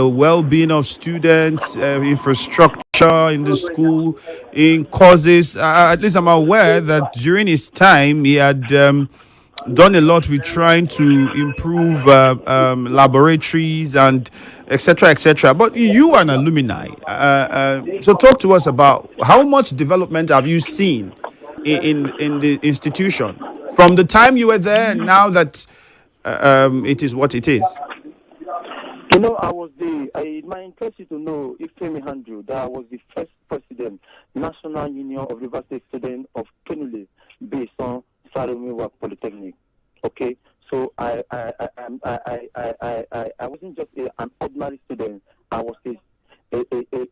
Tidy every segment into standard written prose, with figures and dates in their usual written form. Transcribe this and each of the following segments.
the well-being of students, infrastructure in the school, in courses. At least I'm aware that during his time, he had done a lot with trying to improve laboratories and etc. etc. But you are an alumni, so talk to us about how much development have you seen in the institution from the time you were there and now that it is what it is. I was it might interest you to know Ifiemi Andrew, that I was the first president, National Union of Rivers State Students of Kenule, Beeson, Wiwa Polytechnic. Okay, so I wasn't just an ordinary student. I was a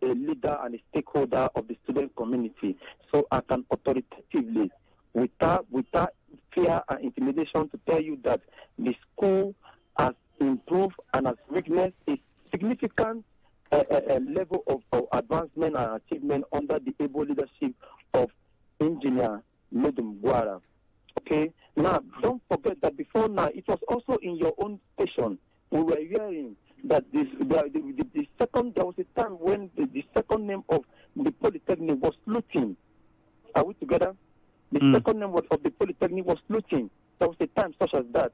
leader and a stakeholder of the student community. So I can authoritatively, without fear and intimidation, to tell you that the school has improved and has witnessed a significant level of advancement and achievement under the able leadership of Engineer Medum Guara. Okay, now don't forget that before now it was also in your own station. We were hearing that the second, there was a time when the second name of the Polytechnic was looting. Are we together? The second name of the Polytechnic was looting. There was a time such as that.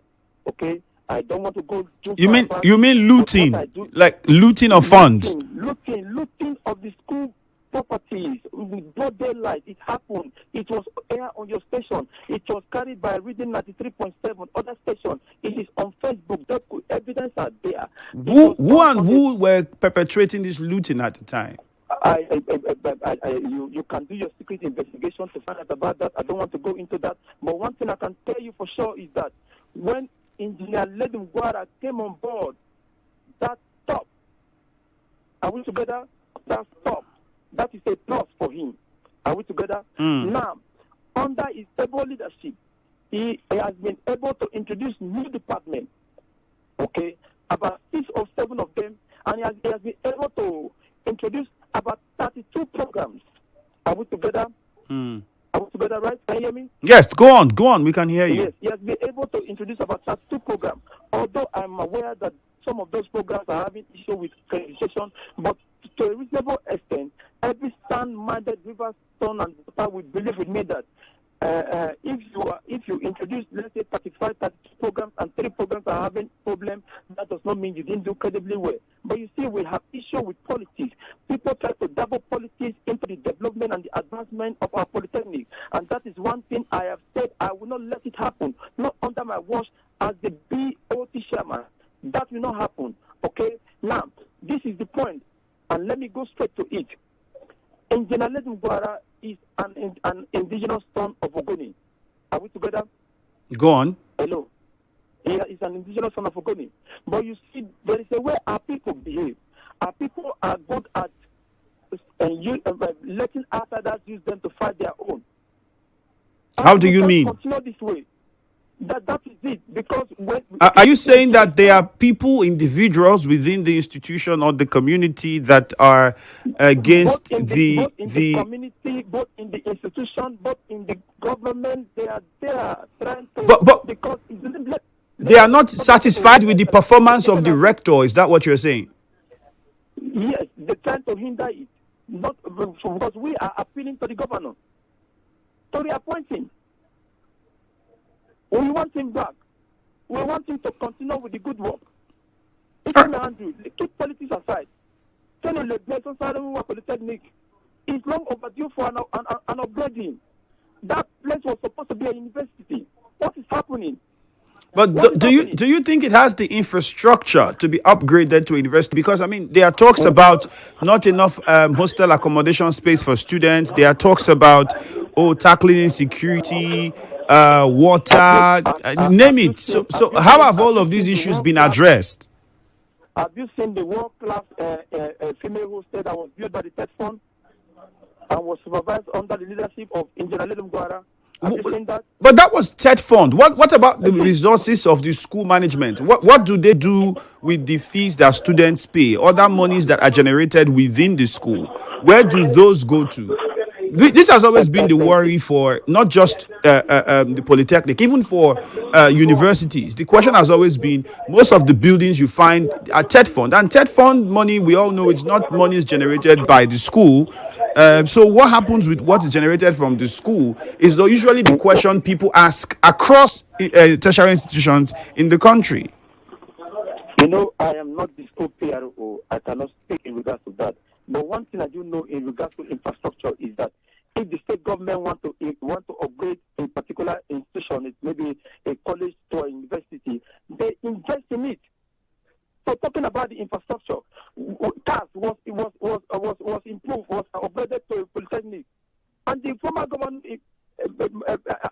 Okay, I don't want to go too You far mean back, you mean looting, like looting of funds? Looting of the school properties with broad daylight. It happened. It was aired on your station. It was carried by Reading 93.7 other station. It is on Facebook. The evidence are there. Who were perpetrating this looting at the time? You can do your secret investigation to find out about that. I don't want to go into that. But one thing I can tell you for sure is that when Engineer Ledum Guara came on board, that stopped. Are we together? That stopped. That is a plus for him. Are we together? Now, under his able leadership, he has been able to introduce new departments. Okay, about 6 or 7 of them, and he has been able to introduce about 32 programs. Are we together? Are we together, right? Can you hear me? Yes, go on. We can hear you. Yes, he has been able to introduce about 32 programs. Although I'm aware that some of those programs are having issue with accreditation, but to a reasonable extent, every sound-minded river, son, and daughter will believe with me that if you introduce, let's say, 35, 32 programs and 3 programs are having problems, that does not mean you didn't do incredibly well. But you see, we have issue with politics. People try to double politics into the development and the advancement of our polytechnic. And that is one thing I have said I will not let it happen. Not under my watch as the BOT chairman. That will not happen. Okay? Now, this is the point. And let me go straight to it. Engineer Ledum Guara is an indigenous son of Ogoni. Are we together? Go on. Hello. He is an indigenous son of Ogoni. But you see, there is a way our people behave. Our people are good at letting outsiders use them to fight their own. How do you mean? Continue this way. That is it. Because are you saying that there are people, individuals within the institution or the community that are against both in the community, both in the institution, both in the government? They are trying to. Because they are not satisfied with the performance of the rector. Is that what you're saying? Yes, they're trying to hinder it. Not because we are appealing to the governor to reappoint him. We want him back. We want him to continue with the good work. Ifiemi Andrew, keep politics aside. Kenule, Beeson, Polytechnic is long overdue for an upgrading. That place was supposed to be a university. What is happening? But do you think it has the infrastructure to be upgraded to a university? Because, I mean, there are talks about not enough hostel accommodation space for students. There are talks about, tackling insecurity, water, name it. So how have all of these issues been addressed? Have you seen the world-class female hostel that was built by the TED Fund and was supervised under the leadership of Engineer Ledum Guara? Have you seen that? But that was TED Fund. What about the resources of the school management? What do they do with the fees that students pay? Other monies that are generated within the school? Where do those go to? This has always been the Thank you. worry for not just the Polytechnic, even for universities. The question has always been most of the buildings you find are TED fund, and TED fund money, we all know it's not money is generated by the school. So what happens with what is generated from the school is usually the question people ask across tertiary institutions in the country. You know, I am not the school PRO. I cannot speak in regards to that. But one thing I do know in regards to infrastructure is that if the state government want to upgrade a particular institution, it may be a college or a university, they invest in it. So talking about the infrastructure, CAS was improved, was upgraded to a polytechnic, and the former government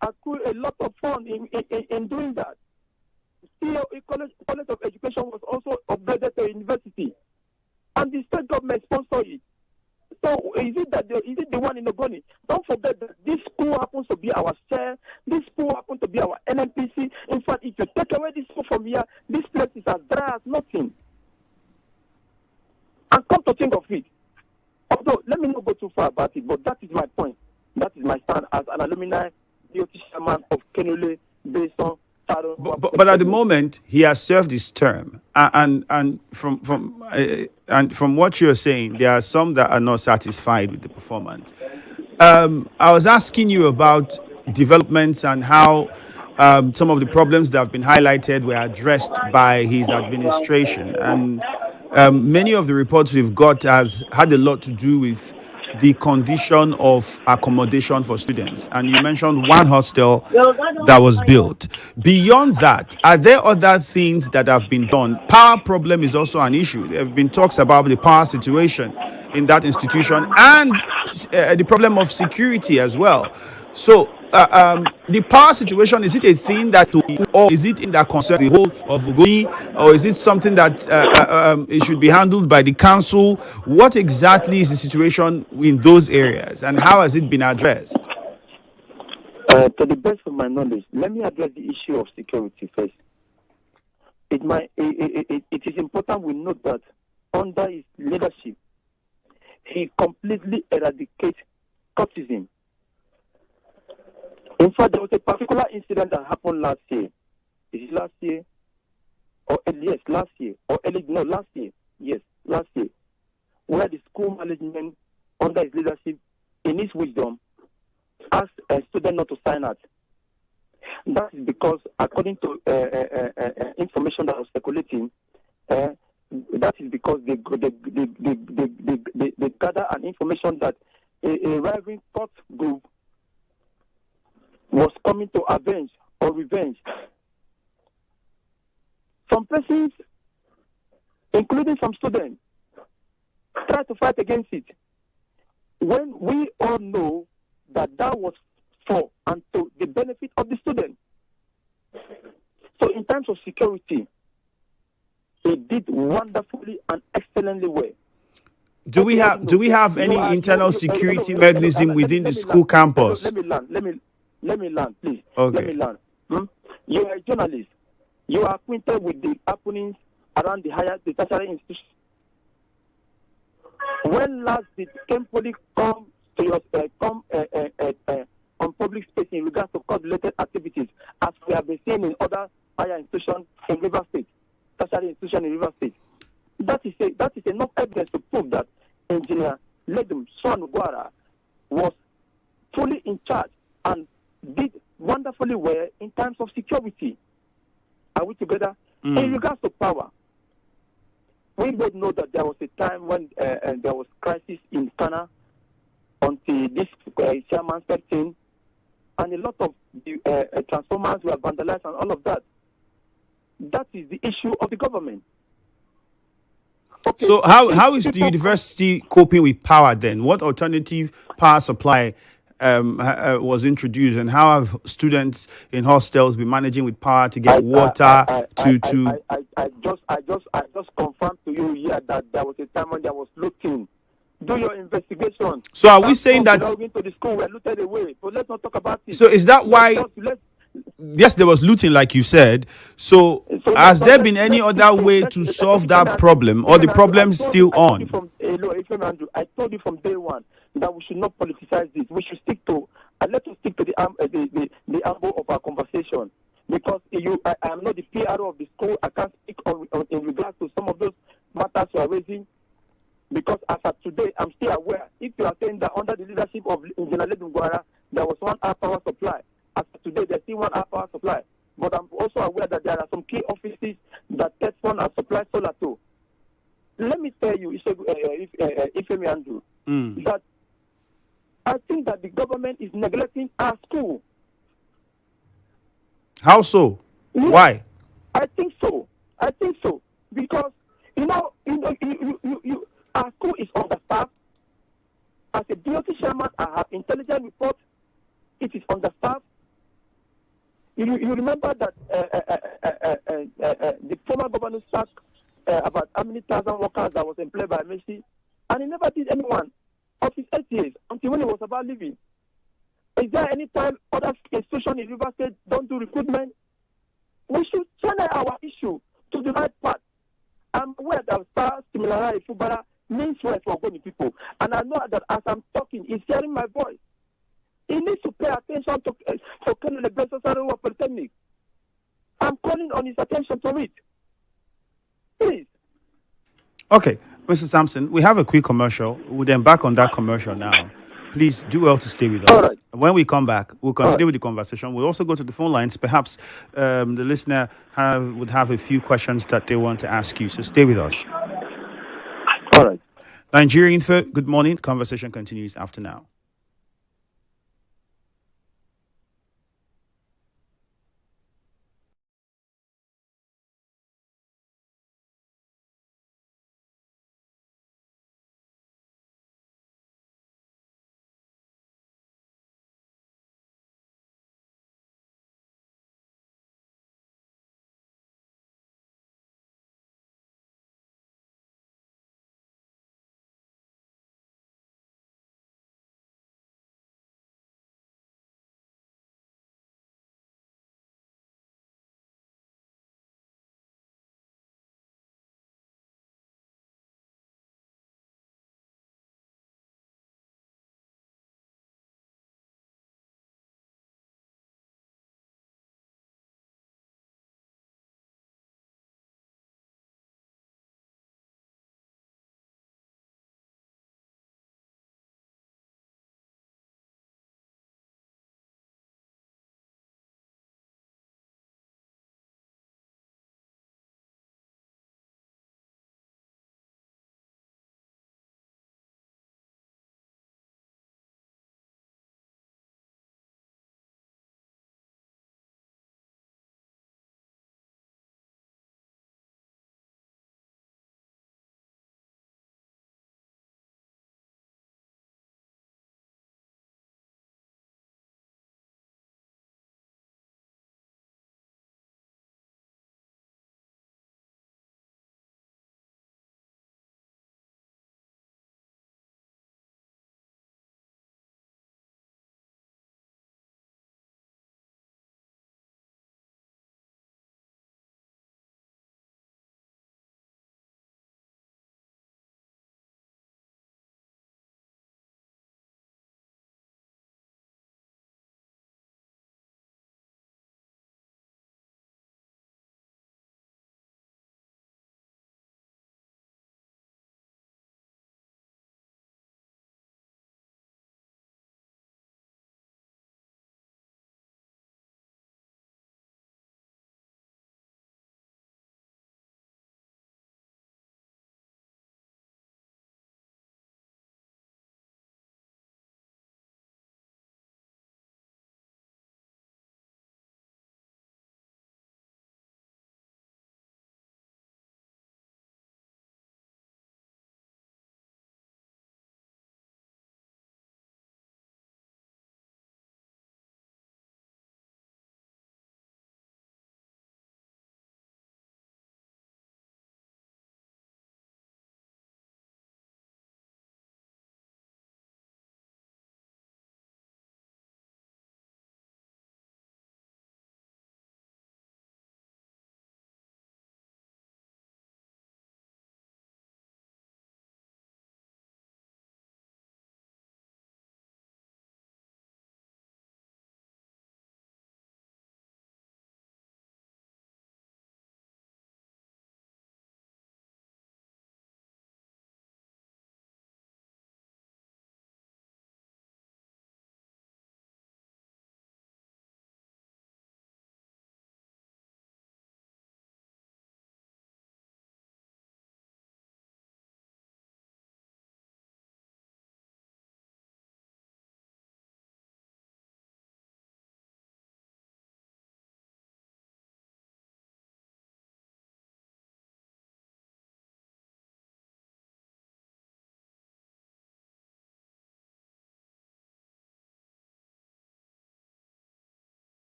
accrued a lot of funds in doing that. Still, a college of education was also upgraded to a university, and the state government sponsored it. So is it the one in Ogoni? Don't forget that this school happens to be our share. This school happens to be our NNPC. In fact, if you take away this school from here, this place is as dry as nothing. And come to think of it, although let me not go too far about it, but that is my point. That is my stand as an alumni DOT chairman of Kenule, Beeson, Saro. But at the moment, he has served his term, and from what you're saying, there are some that are not satisfied with the performance. I was asking you about developments and how some of the problems that have been highlighted were addressed by his administration, and many of the reports we've got has had a lot to do with the condition of accommodation for students. And you mentioned one hostel that was built. Beyond that, are there other things that have been done? Power problem is also an issue. There have been talks about the power situation in that institution and the problem of security as well. So the power situation, is it a thing that, or is it in that concerns the whole of Ugoni, or is it something that it should be handled by the council? What exactly is the situation in those areas, and how has it been addressed? To the best of my knowledge, let me address the issue of security first. It is important we note that under his leadership, he completely eradicated cultism. In fact, there was a particular incident that happened last year. Is it last year? Or yes, last year. Or no, last year. Yes, last year. Where the school management, under his leadership, in his wisdom, asked a student not to sign out. That is because, according to information that was circulating, that is because they gather an information that a rival court group was coming to avenge or revenge. Some persons, including some students, tried to fight against it. When we all know that was for and to the benefit of the student. So in terms of security, he did wonderfully and excellently well. Do we have any internal security mechanism within the school campus? Let me land, please. Okay. Let me land. You are a journalist. You are acquainted with the happenings around the tertiary institution. When last did Kenule come to your on public space in regards to court-related activities, as we have been seeing in other higher institutions in Rivers State, tertiary institutions in Rivers State? That is enough evidence to prove that Engineer Ledum Swan Gwara was fully in charge and did wonderfully well in terms of security. Are we together? In regards to power, we both know that there was a time when there was crisis in Ghana until this chairman stepped in, and a lot of the transformers were vandalized and all of that. That is the issue of the government. Okay. So how is the university coping with power then? What alternative power supply was introduced, and how have students in hostels been managing with power to get water to? I just confirmed to you here that there was a time when there was looting. Do your investigation. So are we saying that into the school were looted away? So let's not talk about it. So is that why? Yes, there was looting, like you said. So has there been any other way to solve that problem, or the problem still on? Ifiemi Andrew, I told you from day one that we should not politicize this. We should stick to, and let us stick to the angle of our conversation. Because I am not the PRO of the school. I can't speak in regards to some of those matters you are raising. Because as of today, I'm still aware. If you are saying that under the leadership of Engineer Dungwara, there was 1 hour power supply. As of today, there's still 1 hour power supply. But I'm also aware that there are some key offices that TETFON has supplied solar to. Let me tell you, Ifiemi Andrew, that I think that the government is neglecting our school. How so? Yes, Why? I think so. Because our school is understaffed. As a DOT chairman, I have intelligence report. It is understaffed. You remember that the former governor sacked about how many thousand workers that was employed by Messi, and he never did anyone of his 8 years until when he was about leaving. Is there any time other institutions in Rivers State don't do recruitment? We should channel our issue to the right path. I'm aware that Star Similara Ifubara means well for Ogoni people, and I know that as I'm talking, he's hearing my voice. He needs to pay attention to Kenule Beeson Polytechnic. I'm calling on his attention to it. Please. Okay, Mr. Sampson, we have a quick commercial. We'll then back on that commercial now. Please do well to stay with All us. right. When we come back, we'll continue with the conversation. We'll also go to the phone lines. Perhaps the listener would have a few questions that they want to ask you. So stay with us. All right. Nigeria Info, good morning. Conversation continues after now.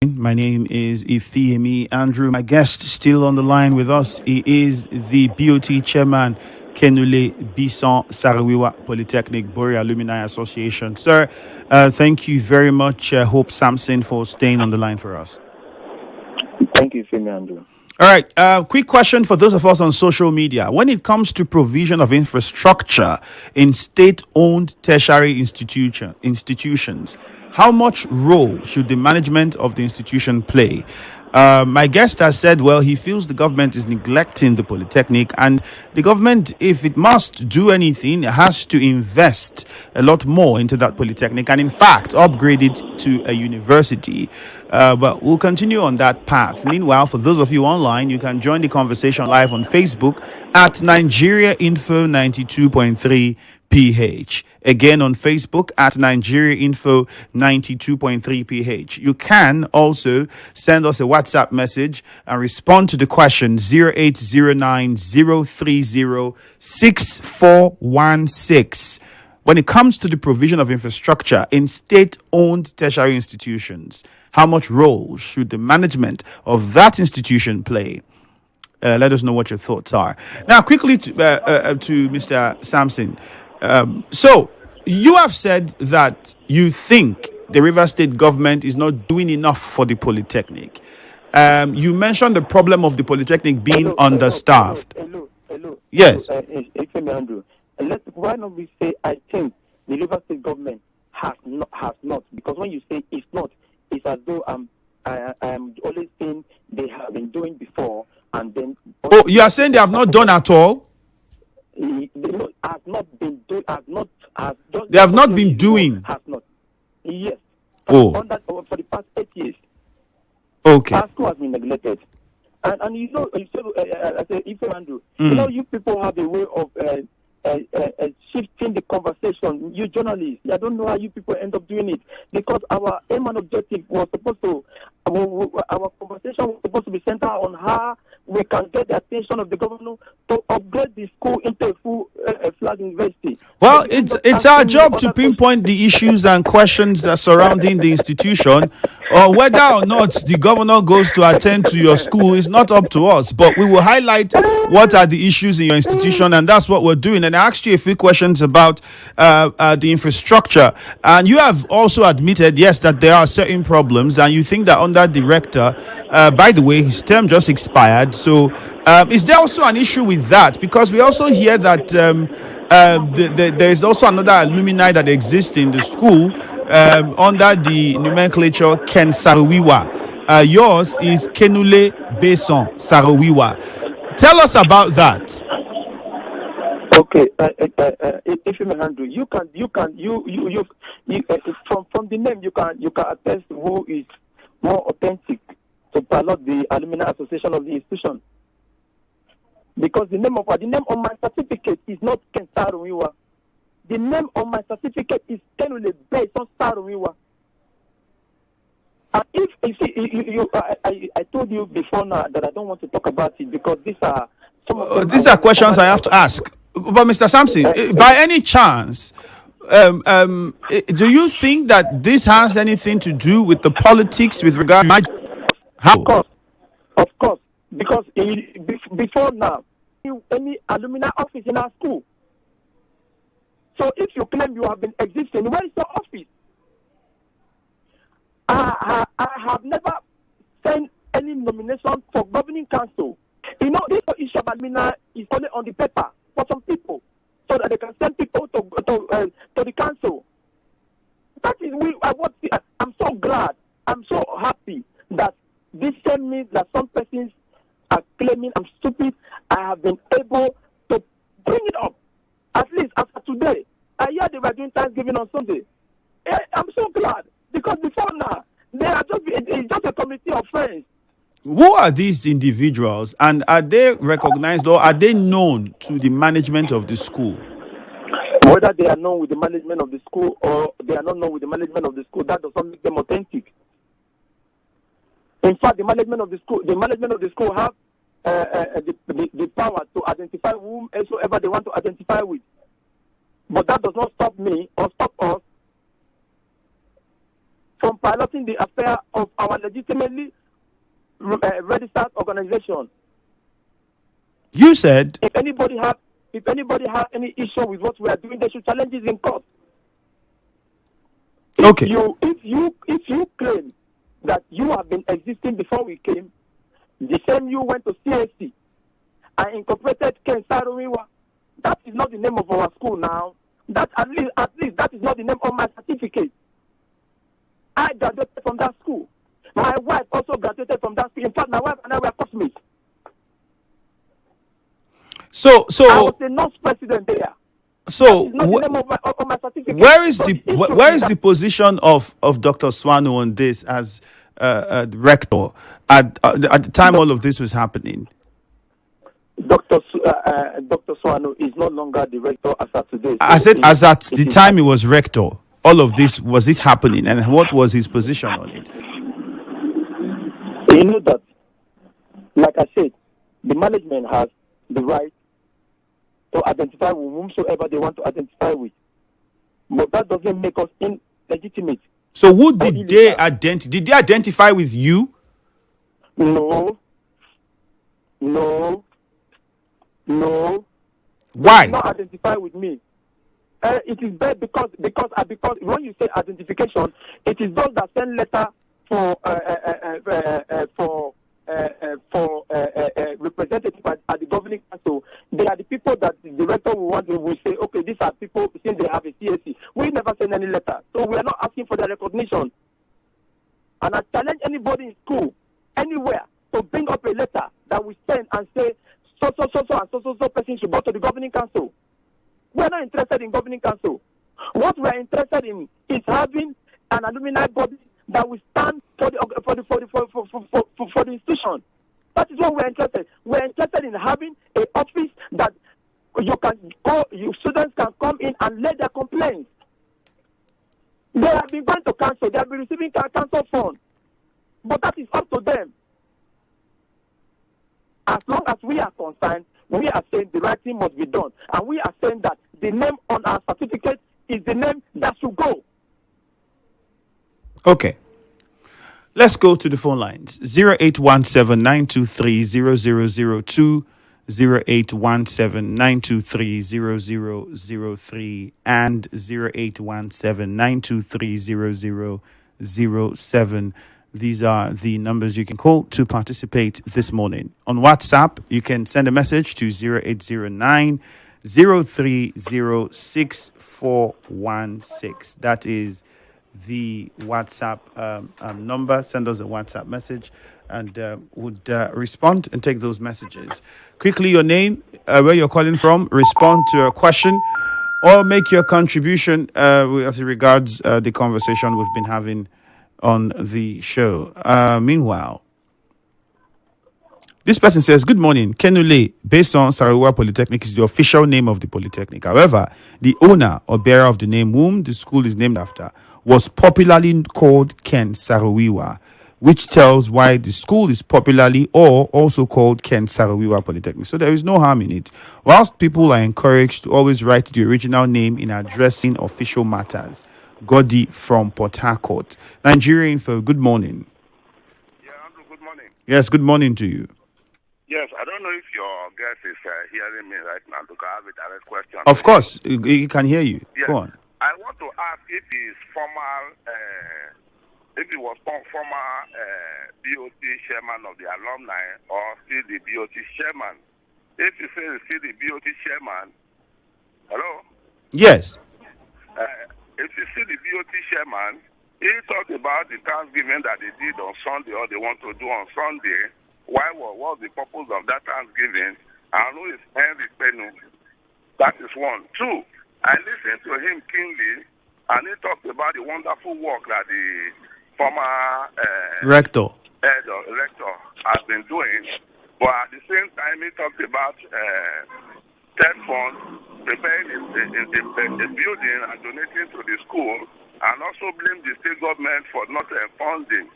My name is Ifiemi Andrew. My guest still on the line with us. He is the BOT chairman, Kenule Beeson Sarawiwa Polytechnic Boris Alumni Association. Sir, thank you very much, Hope Sampson, for staying on the line for us. Thank you, Ifiemi Andrew. All right. Quick question for those of us on social media. When it comes to provision of infrastructure in state-owned tertiary institutions, how much role should the management of the institution play? My guest has said, well, he feels the government is neglecting the Polytechnic, and the government, if it must do anything, has to invest a lot more into that Polytechnic and, in fact, upgrade it to a university. But we'll continue on that path. Meanwhile, for those of you online, you can join the conversation live on Facebook at Nigeria Info 92.3 PH. Again on Facebook at Nigeria Info 92.3 PH. You can also send us a WhatsApp message and respond to the question 0809 030 6416. When it comes to the provision of infrastructure in state-owned tertiary institutions, how much role should the management of that institution play? Let us know what your thoughts are. Now, quickly to Mr. Sampson. So, you have said that you think the Rivers State government is not doing enough for the Polytechnic. You mentioned the problem of the Polytechnic being understaffed. Hello. Yes. Ifiemi Andrew. Why not we say I think the Rivers State government has not, because when you say it's not, it's as though I am always saying they have been doing before, and then. Oh, you are saying they have not done at all? They have not been doing. They have not been doing. Has not. Yes. For the past 8 years. Okay. Our school has been neglected. And you know, I said, Ifiemi Andrew, you know, you people have a way of shifting the conversation. You journalists, I don't know how you people end up doing it, because our aim and objective was supposed to, our conversation was supposed to be centered on how we can get the attention of the governor to upgrade the school into a full flag university. Well, it's our job to pinpoint the issues and questions that surrounding the institution. Whether or not the governor goes to attend to your school is not up to us, but we will highlight what are the issues in your institution, and that's what we're doing. And I asked you a few questions about the infrastructure, and you have also admitted, yes, that there are certain problems, and you think that under the rector, by the way, his term just expired. So is there also an issue with that? Because we also hear that there is also another alumni that exists in the school under the nomenclature Ken Saro. Yours is Kenule Beeson Sarawiwa. Tell us about that. Okay, Ifiemi Andrew, you from the name you can attest who is more authentic to pilot the Alumni Association of the institution. Because the name on my certificate is not Ken Saro. The name on my certificate is Kenule Beeson Sarawiwa. If you see, I told you before now that I don't want to talk about it because these are questions I have to ask. But Mr. Sampson, by any chance, do you think that this has anything to do with the politics with regard to how? Of course, because before now, any alumni office in our school. So if you claim you have been existing, where is your office? I have never sent any nomination for governing council. You know, this issue of alumni is only on the paper for some people, so that they can send people to the council. That is I'm so glad, I'm so happy that this same means that some persons are claiming I'm stupid. I have been able to bring it up. At least after today, I hear they were doing Thanksgiving on Sunday. I'm so glad, because before now, it's just a committee of friends. Who are these individuals, and are they recognized or are they known to the management of the school? Whether they are known with the management of the school or they are not known with the management of the school, that does not make them authentic. In fact, the management of the school have the power to identify whomsoever they want to identify with. But that does not stop me or stop us from piloting the affair of our legitimately registered organization. You said If anybody have any issue with what we are doing, they should challenge it in court. okay. If you claim that you have been existing before we came, the same you went to CSC and incorporated Ken Saro, Wiwa, that is not the name of our school now. That at least that is not the name of my certificate. I graduated from that school. My wife also graduated from that school. In fact, my wife and I were classmates. So I was a nurse president there. so Not the name of my certificate. where is So the issue where is is that the position of Dr. Swano on this as rector at the time all of this was happening? Dr. Swano is no longer the rector as of today. I So said as at it the is time he was rector, all of this was it happening, and what was his position on it? you know that, like I said, the management has the right to identify with whomsoever they want to identify with. But that doesn't make us illegitimate. So who or did they illegal. did they identify with you? No. They Why? did not identify with me. It is bad because when you say identification, it is those that send letter for representative at the governing council. They are the people that the director will say, okay, these are people since they have a CSC. We never send any letter, so we are not asking for their recognition. And I challenge anybody in school, anywhere, to bring up a letter that we send and say so person should go to the governing council. We are not interested in governing council. What we are interested in is having an alumni body that will stand for the institution. That is what we are interested. We are interested in having an office that students can come in and lay their complaints. They have been going to council. They have been receiving council funds, but that is up to them. As long as we are concerned, we are saying the right thing must be done. And we are saying that the name on our certificate is the name that should go. Okay. Let's go to the phone lines. 0817-923-0002, 0817-923-0003, and 0817-923-0007. These are the numbers you can call to participate this morning. On WhatsApp, you can send a message to 0809 0306416. That is the WhatsApp number. Send us a WhatsApp message and would respond and take those messages. Quickly, your name, where you're calling from, respond to a question, or make your contribution as regards the conversation we've been having on the show. Meanwhile, this person says, good morning. Kenule, based on Sarawak Polytechnic, is the official name of the Polytechnic. However, the owner or bearer of the name, whom the school is named after, was popularly called Ken Saro, which tells why the school is popularly or also called Ken Saro Polytechnic. So there is no harm in it. Whilst people are encouraged to always write the original name in addressing official matters. Godi from Port Harcourt. Nigeria Info, good morning. Yeah, Andrew, good morning. Yes, good morning to you. Yes, I don't know if your guest is hearing me right now because I have a direct question. Of course, he can hear you. Yes. Go on. I want to ask if he's if he was former BOT chairman of the alumni or still the BOT chairman. If you say he's still the BOT chairman, hello? Yes. If you see the BOT chairman, he talked about the Thanksgiving that they did on Sunday or they want to do on Sunday. What was the purpose of that Thanksgiving? And who is Henry Penu? That is one. Two, I listened to him keenly, and he talked about the wonderful work that the former Rector has been doing. But at the same time, he talked about TED funds, preparing a building and donating to the school, and also blame the state government for not funding.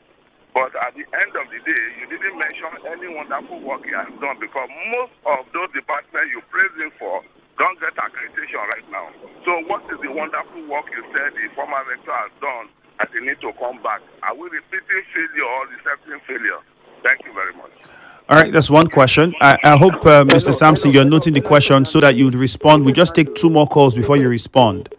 But at the end of the day, you didn't mention any wonderful work he has done because most of those departments you praise him for don't get accreditation right now. So what is the wonderful work you said the former rector has done that they need to come back. Are we repeating failure or accepting failure? Thank you very much. All right, that's one question. I hope, Mr. Sampson, you're noting the question so that you'd respond. We just take 2 more calls before you respond.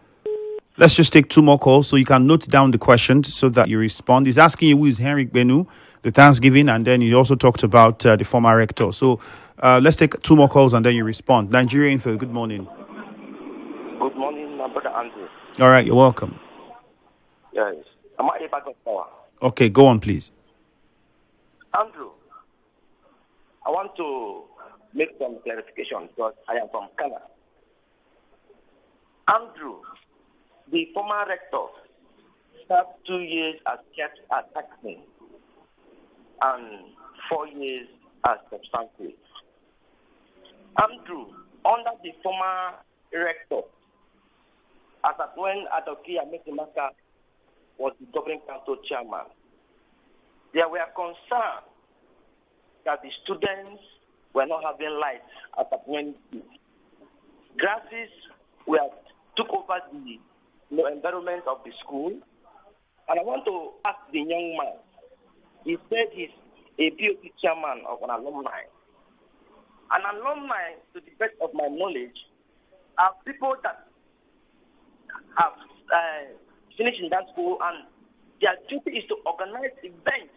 Let's just take 2 more calls so you can note down the questions so that you respond. He's asking you who is Henry Gboeloo, the Thanksgiving, and then he also talked about the former rector. So let's take 2 more calls and then you respond. Nigeria Info, good morning. Good morning, my brother Andrew. All right, you're welcome. Yes. Am I able to power? Okay, go on, please. Andrew, I want to make some clarification because I am from Canada. Andrew, the former rector, served 2 years as chef at acting and 4 years as substantive. Andrew, under the former rector, as at when Adokia Mesimaka was the governing council chairman, there were concerns that the students were not having light at when grasses were took over the environment of the school. And I want to ask the young man, he said he's a BOT chairman of an alumni. An alumni, to the best of my knowledge, are people that have finished in that school and their duty is to organize events,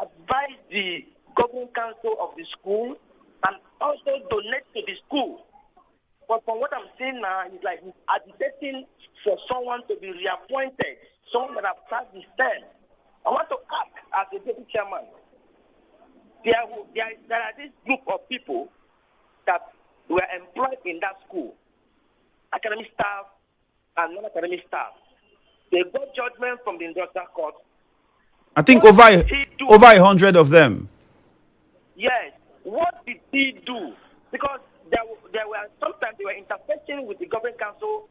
advise the governing council of the school, and also donate to the school. But from what I'm seeing now, it's like he's agitating for someone to be reappointed, someone that have passed his term. I want to ask, as a deputy chairman, there are this group of people that were employed in that school, academic staff and non-academic staff. They got judgment from the industrial court. I think over 100 of them. Yes. What did he do? Because there were sometimes they were interfacing with the governing council,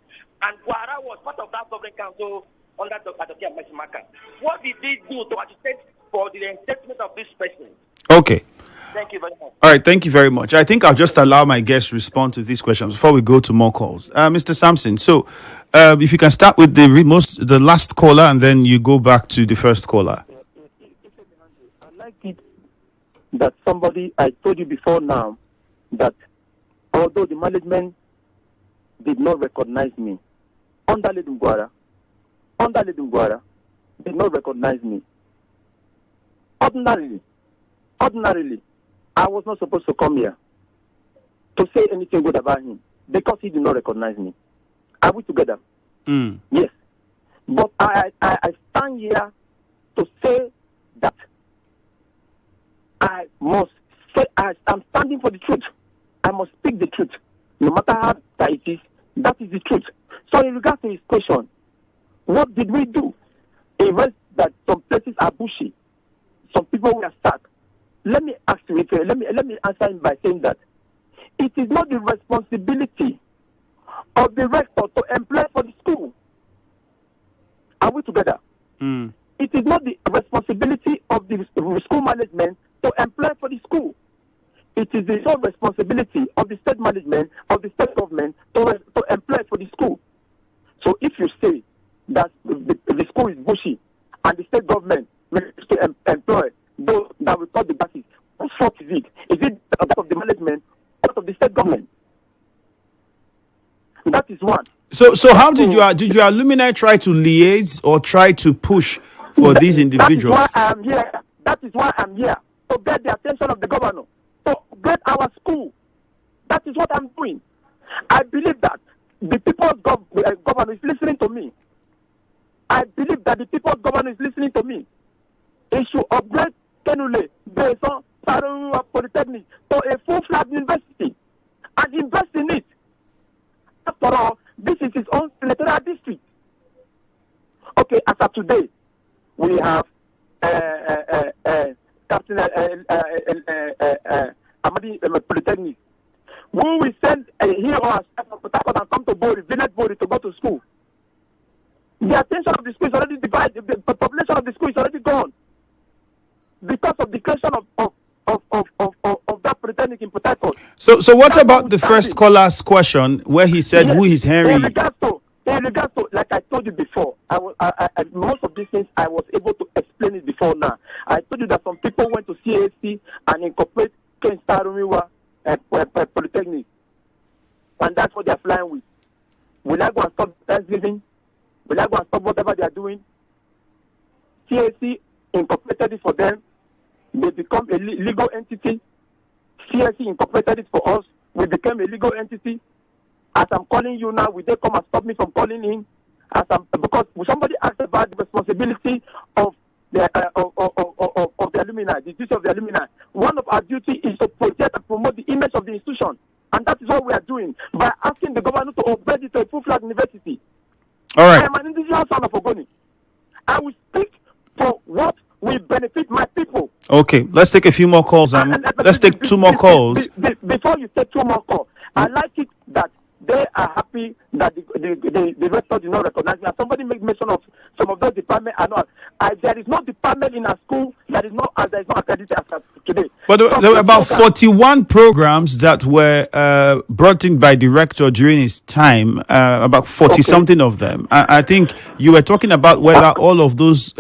and Guara was part of that governing council under Dr. Mesimaka. What did he do to agitate for the reinstatement of this person? Okay. Thank you very much. All right, thank you very much. I think I'll just allow my guests to respond to these questions before we go to more calls. Mr. Sampson, so if you can start with the last caller and then you go back to the first caller. I like it that I told you before now, that although the management did not recognize me, under Ledum Guara, did not recognize me. Ordinarily, I was not supposed to come here to say anything good about him because he did not recognize me. Are we together? Yes. But I stand here to say that I must say I'm standing for the truth. I must speak the truth. No matter how that it is, that is the truth. So in regards to his question, what did we do? He read that some places are bushy. Some people were sacked. Let me ask you, let me answer him by saying that it is not the responsibility of the rector to employ for the school. Are we together? It is not the responsibility of the school management to employ for the school. It is the sole responsibility of the state management, of the state government to employ for the school. So if you say that the school is bushy and the state government will to employ those that will cut the grasses, whose fault is it? Is it that of the management or of the state government? That is one. So how did your alumni try to liaise or try to push for these individuals? That is why I am here. That is why I'm here, to get the attention of the governor, to get our school. That is what I'm doing. I believe that the people's governor is listening to me. I believe that the people's governor is listening to me. They should upgrade Kenule, Beeson, Saro, Polytechnic to a full-fledged university and invest in it. After all, this is his own senatorial district. Okay, as of today, we have Captain Amadi Polytechnic. We will send here or staff from Port Harcourt and come to Boris, village Boris, to go to school. The attention of the school is already divided. The population of the school is already gone because of the creation of that Polytechnic in Port Harcourt. So what about the first caller's question where he said, yes, who is Henry? In regards to, like I told you before, most of these things I was able to explain it before now. I told you that some people went to CAC and incorporate Ken Saro Wiwa Polytechnic, and that's what they're flying with. Will I go and stop Thanksgiving? Will I go and stop whatever they are doing? CAC incorporated it for them. They become a legal entity. CAC incorporated it for us. We became a legal entity. As I'm calling you now, will they come and stop me from calling in? Because somebody asked about the responsibility of the alumni, the duty of the alumni. One of our duties is to protect and promote the image of the institution. And that is what we are doing by asking the governor to upgrade it to a full-fledged university. All right. I am an indigenous son of Ogoni. I will speak for what will benefit my people. Okay, let's take a few more calls. Let's take two more calls. Before you take two more calls, I like it that they are happy that the rector did not recognize me. Somebody make mention of some of those departments are not. There is no department in our school that is not accredited as today. But there were about 41 programs that were brought in by the rector during his time. About 40 something of them. I think you were talking about whether all of those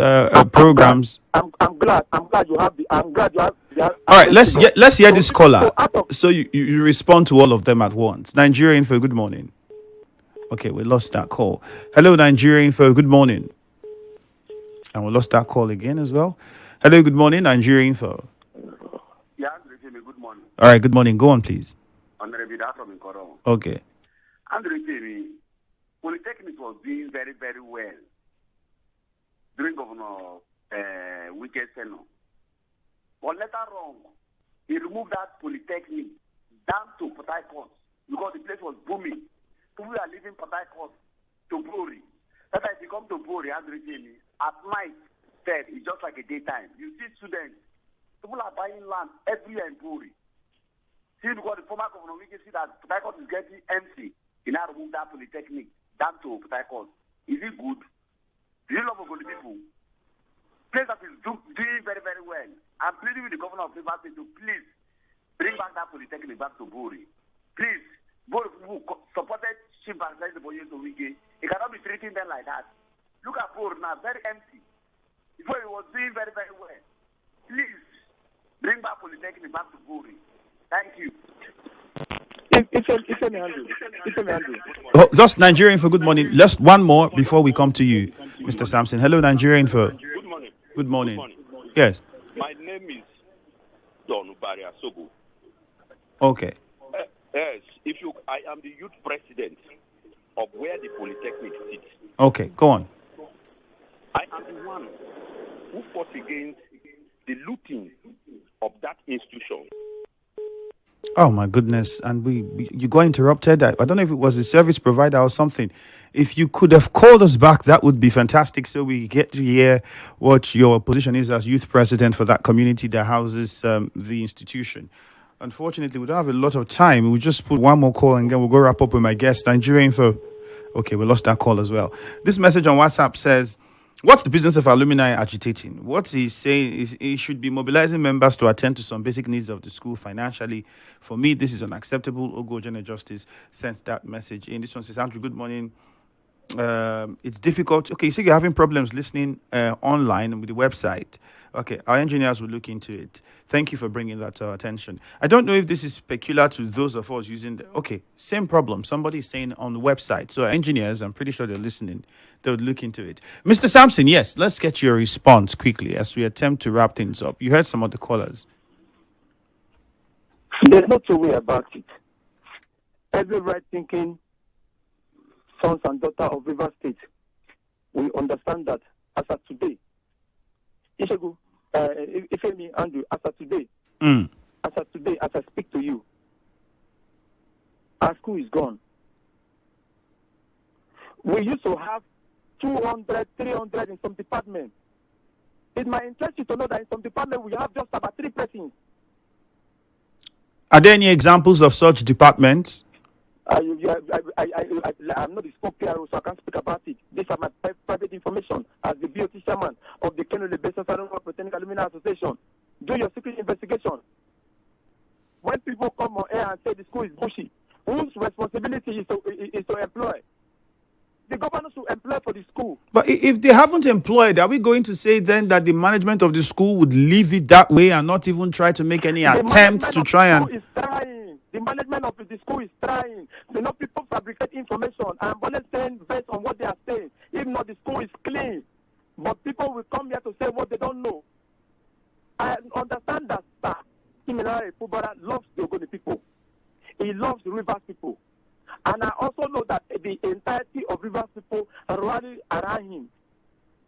programs. I'm glad you have the. I'm glad you have. All right, let's hear this caller. So you respond to all of them at once. Nigeria Info, good morning. Okay, we lost that call. Hello, Nigeria Info, good morning. And we lost that call again as well. Hello, good morning, Nigeria Info. Yeah, Andrew, good morning. All right, good morning. Go on, please. Okay. Andrew, Polytechnic was doing very, very well during Governor Wike's tenure. But later on, he removed that Polytechnic down to Port Harcourt because the place was booming. People are leaving Port Harcourt to Boris. That if you come to Boris, Andrew, at night, it's just like a daytime. You see students, people are buying land every year in Boris. See, because the former governor, we can see that Port Harcourt is getting empty. He now removed that Polytechnic down to Port Harcourt. Is it good? Do you love Ogoni people? Place that is doing very, very well. I'm pleading with the governor of Rivers State to please bring back that Polytechnic back to Boris. Please, Boris who supported Chief Vice President to Wike. He cannot be treating them like that. Look at Boris now, very empty. Before he was doing very, very well. Please, bring back Polytechnic back to Boris. Thank you. Ifiemi Andrew. Oh, just Nigerian for good morning. Just one more before we come to you, Mr. Sampson. Hello, Nigerian for. Good morning. Good morning. Yes. My name is Don Ubari Asobo. Okay. Yes, I am the youth president of where the Polytechnic sits. Okay, go on. I am the one who fought against the looting of that institution. Oh my goodness! And you got interrupted. I don't know if it was the service provider or something. If you could have called us back, that would be fantastic. So we get to hear what your position is as youth president for that community that houses the institution. Unfortunately, we don't have a lot of time. We'll just put one more call and then we'll go wrap up with my guest, Nigerian Info. Okay, we lost that call as well. This message on WhatsApp says, what's the business of alumni agitating? What he's saying is he should be mobilizing members to attend to some basic needs of the school financially. For me, this is unacceptable. Ogo General Justice sent that message in. This one says, Andrew, good morning. It's difficult. Okay, you say you're having problems listening online with the website. Okay, our engineers will look into it. Thank you for bringing that to our attention. I don't know if this is peculiar to those of us using okay, same problem. Somebody is saying on the website. So our engineers, I'm pretty sure they're listening. They would look into it. Mr. Sampson, yes, let's get your response quickly as we attempt to wrap things up. You heard some of the callers. There's no two way about it. Every right-thinking sons and daughters of Rivers State will understand that as of today, Ifiemi Andrew, as of today, as I speak to you, our school is gone. We used to have 200, 300 in some departments. It might interest you to know that in some departments we have just about 3 persons. Are there any examples of such departments? I'm not the spokesperson, so I can't speak about it. These are my private information as the BOT chairman of the Kenule Beeson Polytechnic Alumni Association. Do your secret investigation. When people come on air and say the school is bushy, whose responsibility is to employ? the governor should employ for the school. But if they haven't employed, are we going to say then that the management of the school would leave it that way and not even try to make any attempts to try and... Is trying. The management of the school is trying. People fabricate information and understand based on what they are saying. If not, the school is clean. But people will come here to say what they don't know. I understand that Kenule loves the Ogoni people. He loves the Rivers people. And I also know that the entirety of Rivers people are rallying around him.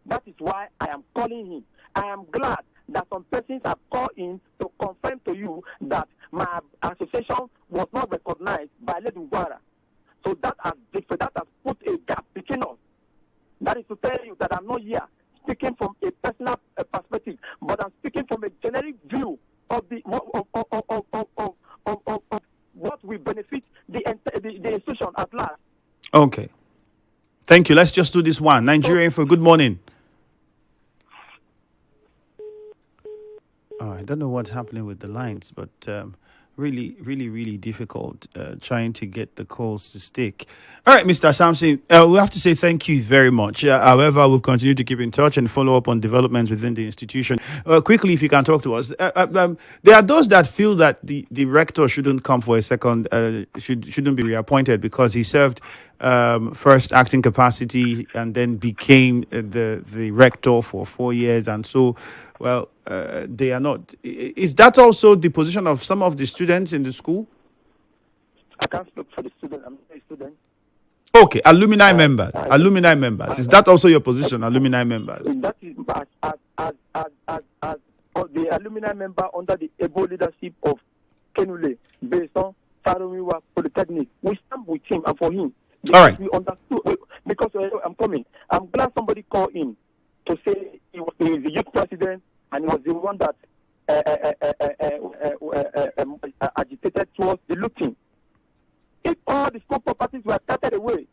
That is why I am calling him. I am glad that some persons have called in to confirm to you that my association was not recognized by Lady Wiwa. So that has put a gap between us. That is to tell you that I'm not here speaking from a personal perspective, but I'm speaking from a generic view of what will benefit the institution at large. Okay. Thank you. Let's just do this one. Nigerian for good morning. Oh, I don't know what's happening with the lines, but really difficult trying to get the calls to stick. All right, Mr. Sampson, we have to say thank you very much. However, we'll continue to keep in touch and follow up on developments within the institution. Quickly, if you can talk to us. There are those that feel that the rector shouldn't come for a second, shouldn't be reappointed because he served first acting capacity and then became the rector for 4 years. And so, well, they are not. Is that also the position of some of the students in the school? I can't speak for the student. I'm not a student. Okay, alumni members. Alumni members. Is that also your position, alumni members? That is as the alumni member under the able leadership of Kenule, Beeson, Wiwa, Polytechnic. We stand with him and for him. All right. We understood because I'm coming. I'm glad somebody called in to say he was the youth president and he was the one that agitated towards the looting. If all the school properties were carted away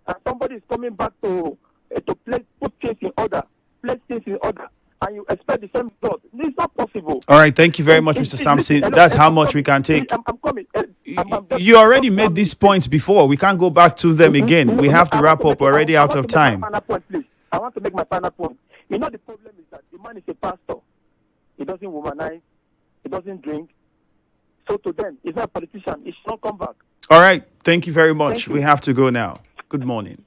and somebody is coming back to put things in order, place things in order, and you expect the same result, it's not possible. All right, thank you very much, Mr. Sampson. That's how much we can take. I'm coming. You already made these points before. We can't go back to them again. We have to wrap up. We're already out of time. I want to make my final point. You know, the problem is that the man is a pastor. He doesn't womanize. He doesn't drink. So to them, he's not a politician. He should not come back. All right. Thank you very much. We have to go now. Good morning.